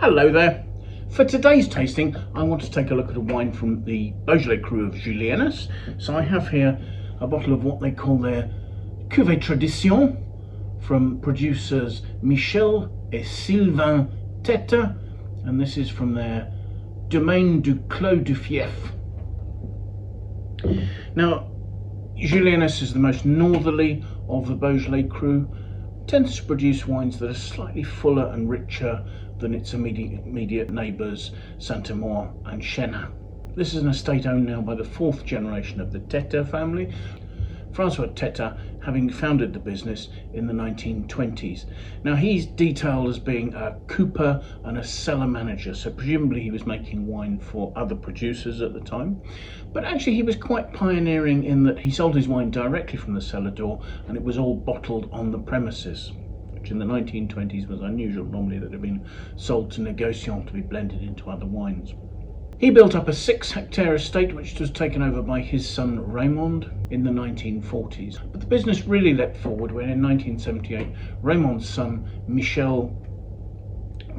Hello there. For today's tasting, I want to take a look at a wine from the Beaujolais Cru of Julienas. So I have here a bottle of what they call their Cuvee Tradition from producers Michel and Sylvain Tete, and this is from their Domaine du Clos du Fief. Now, Julienas is the most northerly of the Beaujolais Cru. Tends to produce wines that are slightly fuller and richer than its immediate neighbours Amour and Chenas. This is an estate owned now by the fourth generation of the Tete family, Francois Tete having founded the business in the 1920s. Now he's detailed as being a cooper and a cellar manager, so presumably he was making wine for other producers at the time. But actually he was quite pioneering in that he sold his wine directly from the cellar door and it was all bottled on the premises, which in the 1920s was unusual. Normally that had been sold to negociants to be blended into other wines. He built up a 6-hectare estate which was taken over by his son Raymond in the 1940s. But the business really leapt forward when in 1978 Raymond's son Michel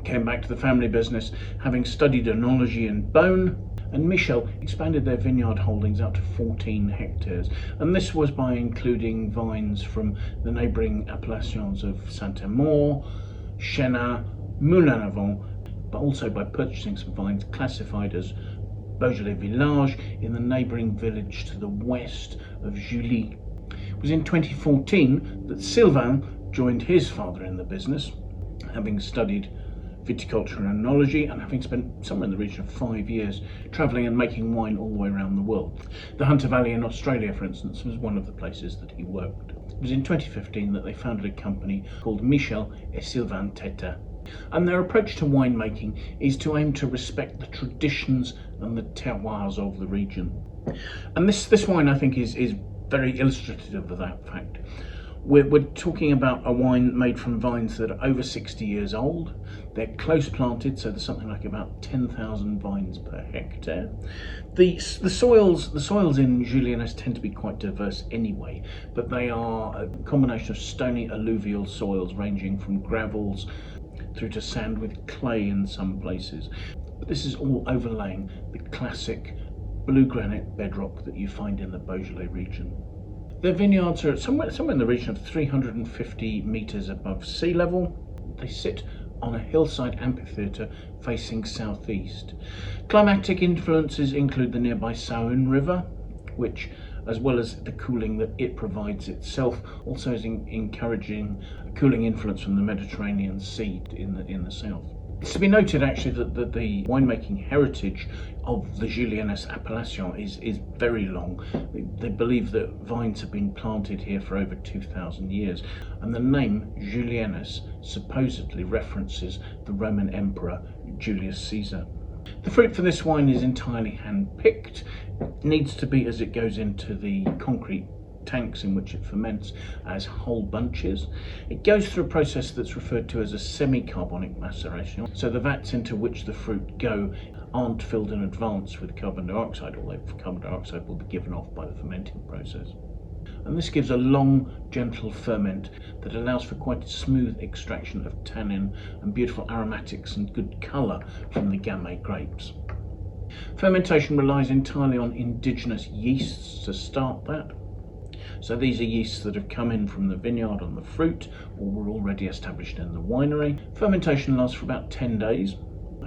came back to the family business having studied enology in Beaune, and Michel expanded their vineyard holdings out to 14 hectares, and this was by including vines from the neighbouring appellations of Amour, Chenas, Moulin-a-Vent, but also by purchasing some vines classified as Beaujolais Village in the neighbouring village to the west of Juille. It was in 2014 that Sylvain joined his father in the business, having studied viticulture and enology and having spent somewhere in the region of 5 years travelling and making wine all the way around the world. The Hunter Valley in Australia, for instance, was one of the places that he worked. It was in 2015 that they founded a company called Michel Sylvain Tete. And their approach to winemaking is to aim to respect the traditions and the terroirs of the region. And this wine, I think, is very illustrative of that fact. We're talking about a wine made from vines that are over 60 years old. They're close planted, so there's something like about 10,000 vines per hectare. The soils in Julienas tend to be quite diverse anyway, but they are a combination of stony alluvial soils ranging from gravels through to sand with clay in some places. But this is all overlaying the classic blue granite bedrock that you find in the Beaujolais region. Their vineyards are somewhere in the region of 350 metres above sea level. They sit on a hillside amphitheatre facing southeast. Climatic influences include the nearby Saône River, which, as well as the cooling that it provides itself, also is encouraging a cooling influence from the Mediterranean Sea in the south. It's to be noted actually that the winemaking heritage of the Julienas appellation is very long. They believe that vines have been planted here for over 2,000 years, and the name Julienas supposedly references the Roman Emperor Julius Caesar. The fruit for this wine is entirely hand-picked. It needs to be, as it goes into the concrete tanks in which it ferments, as whole bunches. It goes through a process that's referred to as a semi-carbonic maceration. So the vats into which the fruit go aren't filled in advance with carbon dioxide, although carbon dioxide will be given off by the fermenting process. And this gives a long, gentle ferment that allows for quite a smooth extraction of tannin and beautiful aromatics and good colour from the Gamay grapes. Fermentation relies entirely on indigenous yeasts to start that. So these are yeasts that have come in from the vineyard on the fruit or were already established in the winery. Fermentation lasts for about 10 days.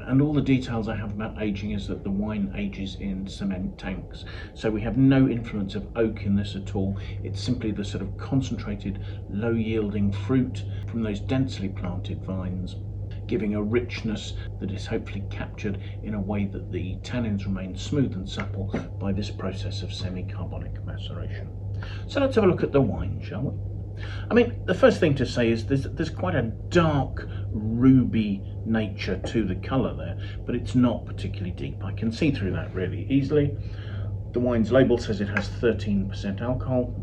And all the details I have about aging is that the wine ages in cement tanks. So we have no influence of oak in this at all. It's simply the sort of concentrated, low-yielding fruit from those densely planted vines, giving a richness that is hopefully captured in a way that the tannins remain smooth and supple by this process of semi-carbonic maceration. So let's have a look at the wine, shall we? I mean, the first thing to say is there's quite a dark ruby nature to the colour there, but it's not particularly deep. I can see through that really easily. The wine's label says it has 13% alcohol.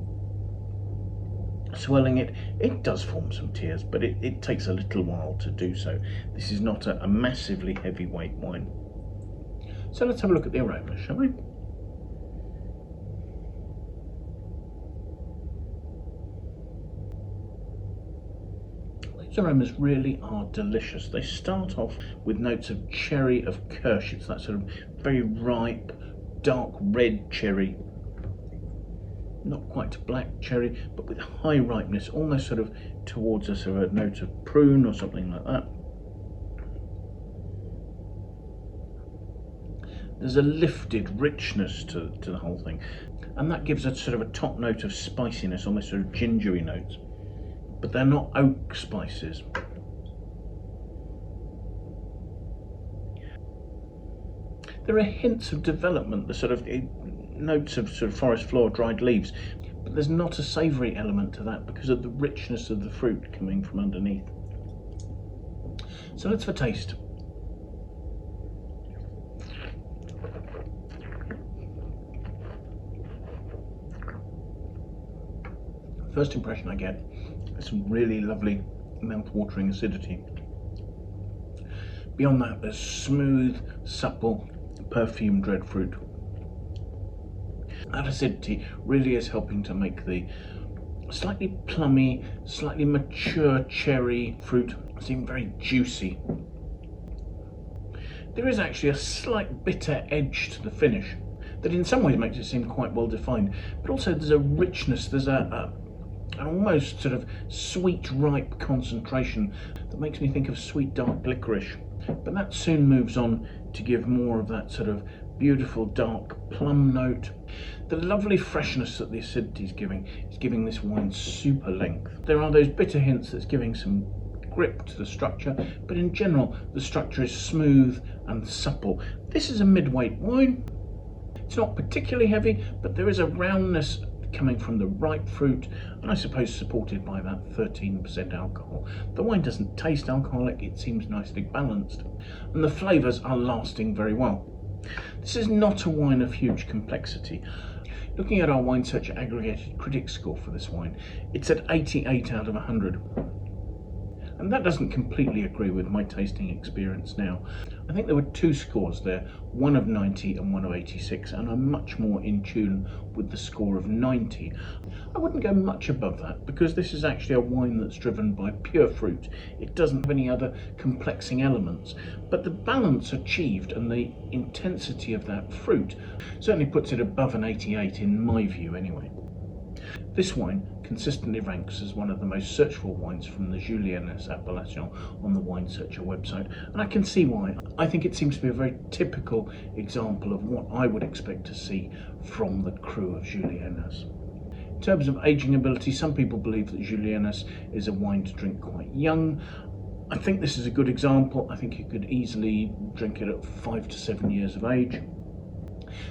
Swirling it does form some tears, but it takes a little while to do so. This is not a massively heavyweight wine. So let's have a look at the aroma, shall we? Those aromas really are delicious. They start off with notes of cherry, of kirsch. It's that sort of very ripe, dark red cherry. Not quite black cherry, but with high ripeness, almost sort of towards us of a note of prune or something like that. There's a lifted richness to the whole thing, and that gives a sort of a top note of spiciness, almost sort of gingery notes, but they're not oak spices. There are hints of development, the sort of notes of sort of forest floor, dried leaves, but there's not a savoury element to that because of the richness of the fruit coming from underneath. So let's have a taste. First impression I get is some really lovely mouth-watering acidity. Beyond that, there's smooth, supple, perfumed red fruit. That acidity really is helping to make the slightly plummy, slightly mature cherry fruit seem very juicy. There is actually a slight bitter edge to the finish that in some ways makes it seem quite well defined, but also there's a richness, there's an almost sort of sweet ripe concentration that makes me think of sweet dark licorice, but that soon moves on to give more of that sort of beautiful dark plum note. The lovely freshness that the acidity is giving this wine super length. There are those bitter hints that's giving some grip to the structure, but in general the structure is smooth and supple. This is a mid-weight wine. It's not particularly heavy, but there is a roundness coming from the ripe fruit, and I suppose supported by that 13% alcohol. The wine doesn't taste alcoholic, it seems nicely balanced, and the flavours are lasting very well. This is not a wine of huge complexity. Looking at our Wine Searcher aggregated critic score for this wine, it's at 88 out of 100. And that doesn't completely agree with my tasting experience now. I think there were two scores there, one of 90 and one of 86, and I'm much more in tune with the score of 90. I wouldn't go much above that because this is actually a wine that's driven by pure fruit. It doesn't have any other complexing elements, but the balance achieved and the intensity of that fruit certainly puts it above an 88 in my view anyway. This wine consistently ranks as one of the most searched for wines from the Julienas appellation on the Wine Searcher website, and I can see why. I think it seems to be a very typical example of what I would expect to see from the Cru of Julienas. In terms of aging ability, some people believe that Julienas is a wine to drink quite young. I think this is a good example. I think you could easily drink it at 5 to 7 years of age.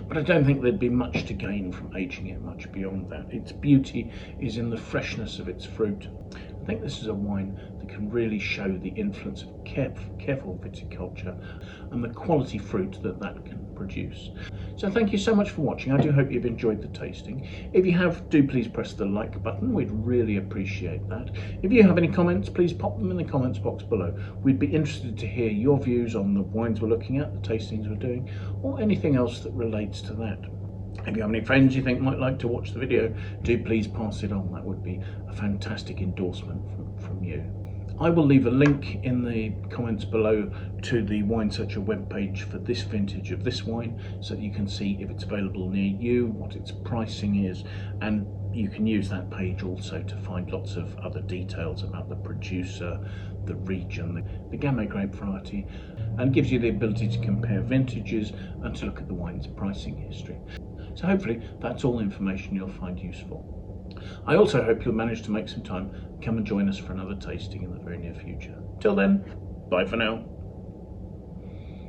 But I don't think there'd be much to gain from aging it much beyond that. Its beauty is in the freshness of its fruit. I think this is a wine that can really show the influence of careful viticulture and the quality fruit that can produce. So thank you so much for watching. I do hope you've enjoyed the tasting. If you have, do please press the like button. We'd really appreciate that. If you have any comments, please pop them in the comments box below. We'd be interested to hear your views on the wines we're looking at, the tastings we're doing, or anything else that relates to that. If you have any friends you think might like to watch the video, do please pass it on. That would be a fantastic endorsement from you. I will leave a link in the comments below to the Wine Searcher webpage for this vintage of this wine, so that you can see if it's available near you, what its pricing is, and you can use that page also to find lots of other details about the producer, the region, the Gamay grape variety, and gives you the ability to compare vintages and to look at the wine's pricing history. So hopefully that's all information you'll find useful. I also hope you'll manage to make some time, come and join us for another tasting in the very near future. Till then, bye for now.